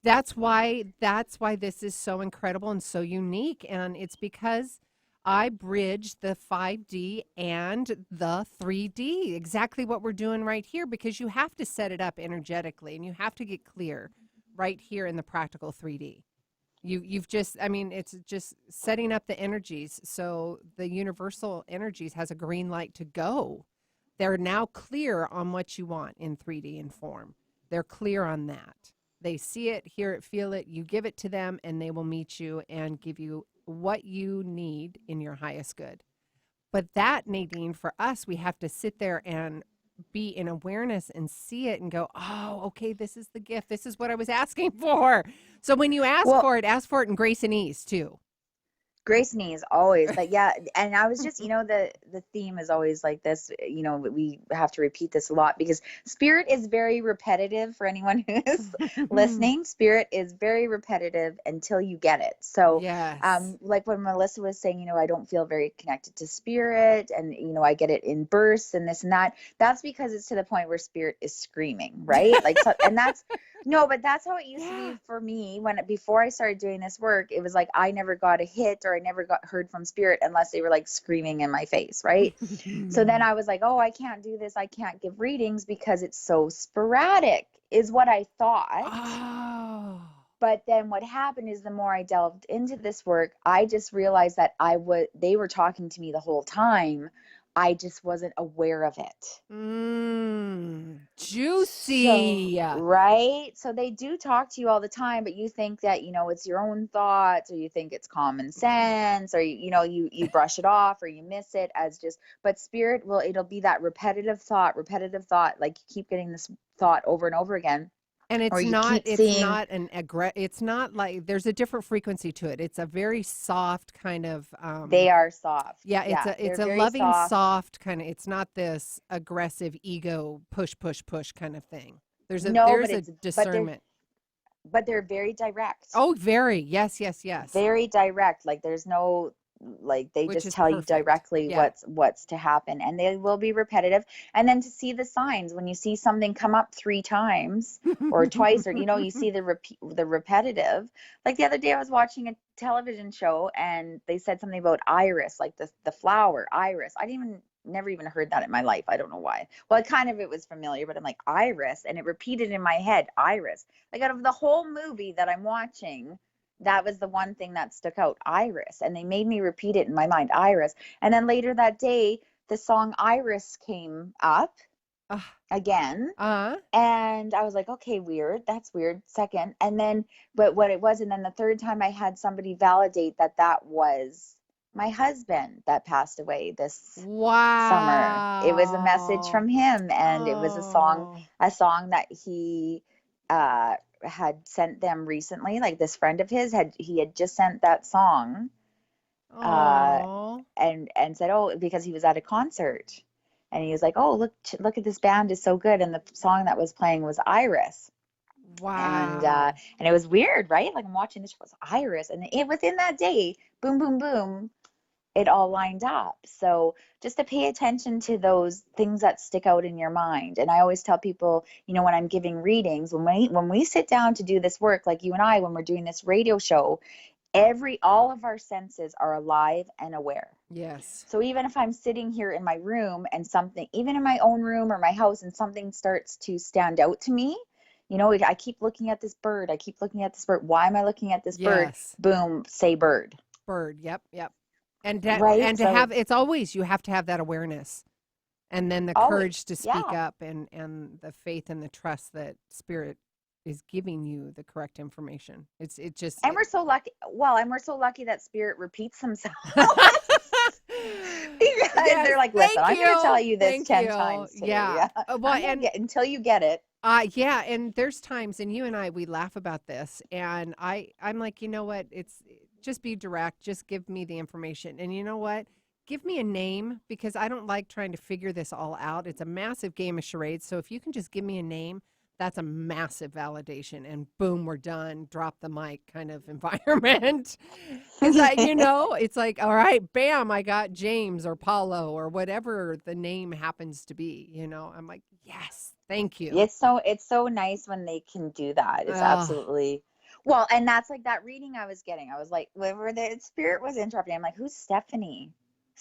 That's why this is so incredible and so unique, and it's because I bridge the 5D and the 3D, exactly what we're doing right here, because you have to set it up energetically and you have to get clear right here in the practical 3D. You've just, I mean, it's just setting up the energies so the universal energies has a green light to go. They're now clear on what you want in 3D and form. They're clear on that. They see it, hear it, feel it. You give it to them and they will meet you and give you what you need in your highest good. But that, Nadine, for us, we have to sit there and be in awareness and see it and go, oh, okay, this is the gift. This is what I was asking for. So when you ask for it in grace and ease too. Grace and ease always, but yeah. And I was just, the theme is always like this, we have to repeat this a lot because spirit is very repetitive for anyone who is listening. Spirit is very repetitive until you get it. So, yes. Like when Melissa was saying, I don't feel very connected to spirit and, I get it in bursts and this and that. That's because it's to the point where spirit is screaming, right? Like, so, and that's, no, but that's how it used to be for me before I started doing this work. It was like I never got a hit or I never got heard from spirit unless they were like screaming in my face, right? So then I was like, oh, I can't do this. I can't give readings because it's so sporadic, is what I thought. Oh. But then what happened is the more I delved into this work, I just realized that they were talking to me the whole time. I just wasn't aware of it. Juicy. So, right? So they do talk to you all the time, but you think that, it's your own thoughts, or you think it's common sense, or, you brush it off or you miss it as just, but spirit it'll be that repetitive thought, like you keep getting this thought over and over again. And it's not like there's a different frequency to it. It's a very soft kind of they are soft. Yeah, it's a loving soft kind of, it's not this aggressive ego push kind of thing. There's a discernment. But they're very direct. Oh, very. Yes. Very direct. Like there's no, like they just tell you directly what's to happen, and they will be repetitive. And then to see the signs when you see something come up 3 times or twice, or you see the repetitive. Like the other day I was watching a television show and they said something about iris, like the flower iris. Never even heard that in my life. I don't know why. Well, it was familiar, but I'm like, iris, and it repeated in my head, iris. Like out of the whole movie that I'm watching, that was the one thing that stuck out, iris. And they made me repeat it in my mind, iris. And then later that day, the song Iris came up. again. And I was like, okay, weird. That's weird. Second. And then, but what it was, and then the third time I had somebody validate that was my husband that passed away this summer. It was a message from him, and it was a song that he had sent them recently. Like this friend of his had just sent that song, and said, oh, because he was at a concert, and he was like, oh, look at this band is so good, and the song that was playing was Iris. Wow. And it was weird, right? Like I'm watching this, was Iris, and within that day, boom, boom, boom, it all lined up. So just to pay attention to those things that stick out in your mind. And I always tell people, you know, when I'm giving readings, when we sit down to do this work, like you and I, when we're doing this radio show, all of our senses are alive and aware. Yes. So even if I'm sitting here in my room and something, even in my own room or my house, and something starts to stand out to me, you know, I keep looking at this bird. Why am I looking at this bird? Boom, say bird. Bird. Yep. And it's always, you have to have that awareness, and then the courage to speak up, and the faith and the trust that Spirit is giving you the correct information. And we're so lucky. Well, and we're so lucky that Spirit repeats himself. Because they're like, listen, I'm going to tell you this 10 times today. Yeah. Well, until you get it. Yeah. And there's times, and you and I, we laugh about this, and I'm like, you know what? Just be direct. Just give me the information. And you know what? Give me a name, because I don't like trying to figure this all out. It's a massive game of charades. So if you can just give me a name, that's a massive validation, and boom, we're done. Drop the mic kind of environment. Because it's like, all right, bam, I got James or Paulo or whatever the name happens to be. You know, I'm like, yes, thank you. It's so nice when they can do that. It's absolutely. Well, and that's like that reading I was getting. I was like, whenever the Spirit was interrupting, I'm like, who's Stephanie?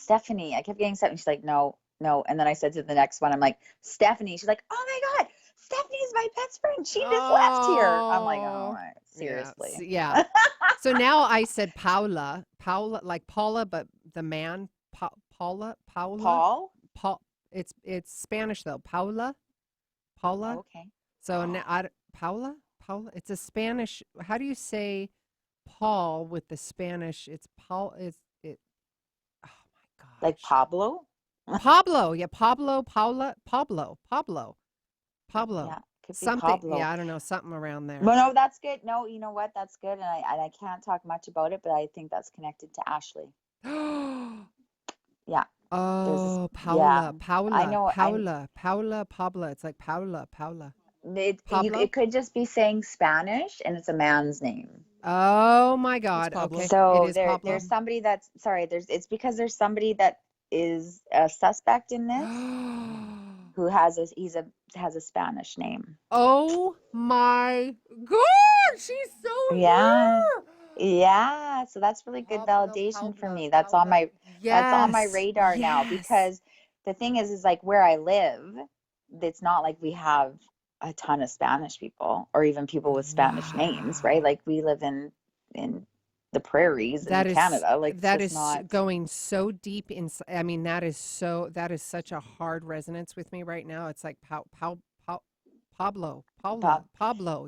I kept getting Stephanie. She's like, no. And then I said to the next one, I'm like, Stephanie. She's like, oh my God, Stephanie's my best friend. She just left here. I'm like, oh, seriously. Yeah. So now I said Paula, like Paula, but the man, Paula. Paul? It's Spanish though. Paula. Okay. So now Paula. It's a Spanish. How do you say Paul with the Spanish? It's Paul. Oh my gosh. Like Pablo? Pablo. Yeah. Pablo. Paula. Pablo. Yeah. Something. Pablo. Yeah. I don't know. Something around there. Well, no, that's good. No, you know what? That's good. And I can't talk much about it, but I think that's connected to Ashley. Yeah. Oh, Paula. I know. Paula. It's like Paula. It could just be saying Spanish, and it's a man's name. Oh my God. Okay. So there's somebody that's it's because there's somebody that is a suspect in this who has a Spanish name. Oh my God, she's so yeah. So that's really good validation for me. That's on my radar now, because the thing is like where I live, it's not like we have a ton of Spanish people or even people with Spanish names, right? Like we live in the prairies in Canada. Like that is not going so deep in. I mean, that is such a hard resonance with me right now. It's like Pablo.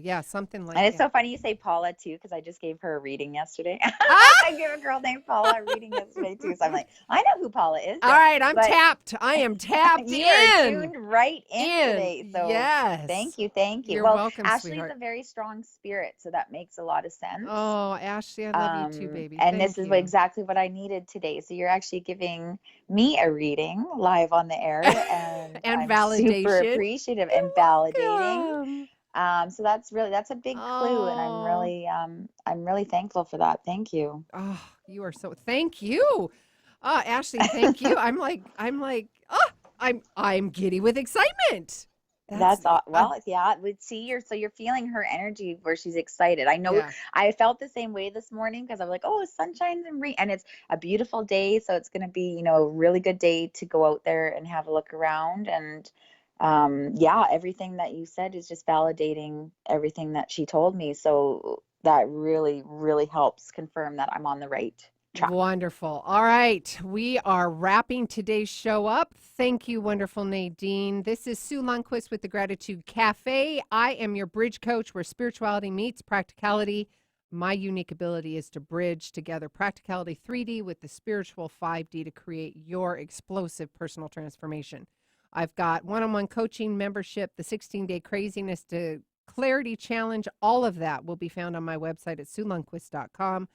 Yeah, something like that. And it's so funny you say Paula too, because I just gave her a reading yesterday. I gave a girl named Paula a reading yesterday too. So I'm like, I know who Paula is. All right, I'm tapped. I am tapped you are tuned right in today. So yes. Thank you. You're welcome, Ashley's sweetheart. a very strong spirit, so that makes a lot of sense. Oh, Ashley, I love you too, baby. And this is exactly what I needed today. So you're actually giving me a reading live on the air, and and I'm validation. super appreciative and validating. So that's a big clue, and I'm really thankful for that. Thank you. Oh, you are so. Thank you, Ashley. Thank you. I'm giddy with excitement. You're feeling her energy where she's excited. I know. I felt the same way this morning because I was like, oh, sunshine and it's a beautiful day, so it's going to be a really good day to go out there and have a look around. And everything that you said is just validating everything that she told me. So that really, really helps confirm that I'm on the right track. Wonderful. All right. We are wrapping today's show up. Thank you, wonderful Nadine. This is Sue Lundquist with the Gratitude Cafe. I am your bridge coach where spirituality meets practicality. My unique ability is to bridge together practicality 3D with the spiritual 5D to create your explosive personal transformation. I've got one-on-one coaching membership, the 16-day craziness to clarity challenge. All of that will be found on my website at SueLundquist.com.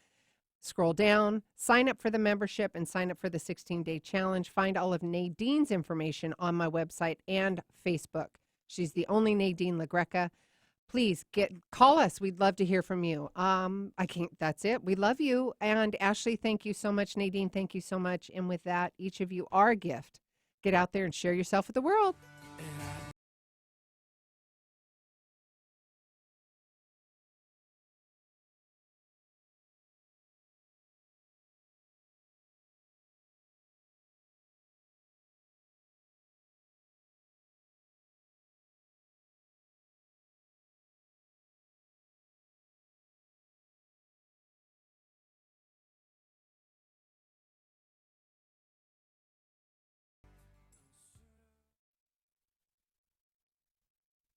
Scroll down, sign up for the membership, and sign up for the 16-day challenge. Find all of Nadine's information on my website and Facebook. She's the only Nadine La Greca. Please call us. We'd love to hear from you. That's it. We love you. And Ashley, thank you so much. Nadine, thank you so much. And with that, each of you are a gift. Get out there and share yourself with the world.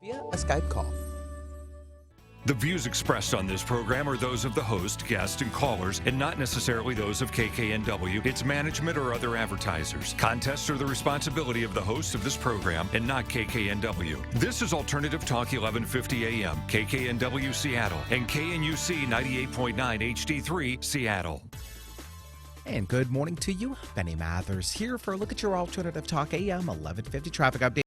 Via a Skype call. The views expressed on this program are those of the host, guests, and callers, and not necessarily those of KKNW, its management, or other advertisers. Contests are the responsibility of the host of this program and not KKNW. This is Alternative Talk 1150 AM, KKNW Seattle, and KNUC 98.9 HD3 Seattle. And good morning to you. Benny Mathers here for a look at your Alternative Talk AM 1150 traffic update.